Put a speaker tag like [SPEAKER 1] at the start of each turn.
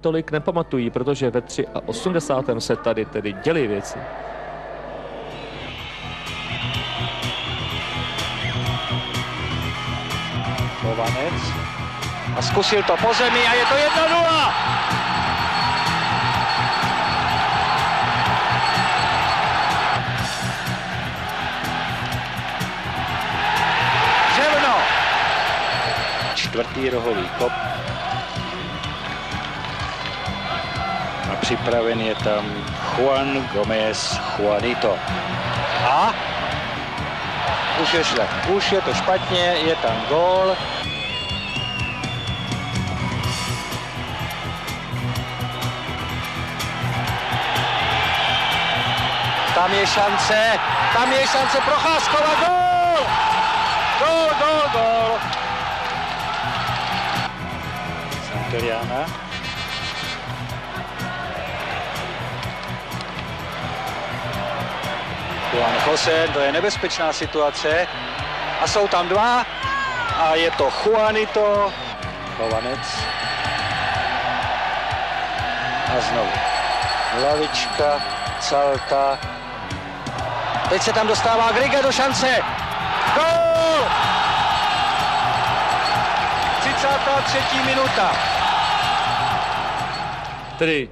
[SPEAKER 1] tolik nepamatují, protože ve 83. se tady tedy děly věci.
[SPEAKER 2] Chovanec. A zkusil to po zemi a je to 1-0. Ževno. Čtvrtý rohový kop. A připraven je tam Juan Gómez Juanito. A už je šle. Už je to špatně, je tam gól. Tam je šance Procházkova, gól! Gól! Santillana. Juan José, to je nebezpečná situace. A jsou tam dva. A je to Juanito. Chovanec. A znovu. Lavička, Calta. Teď se tam dostává Griga do šance. Gól! 33. minuta.
[SPEAKER 1] Tedy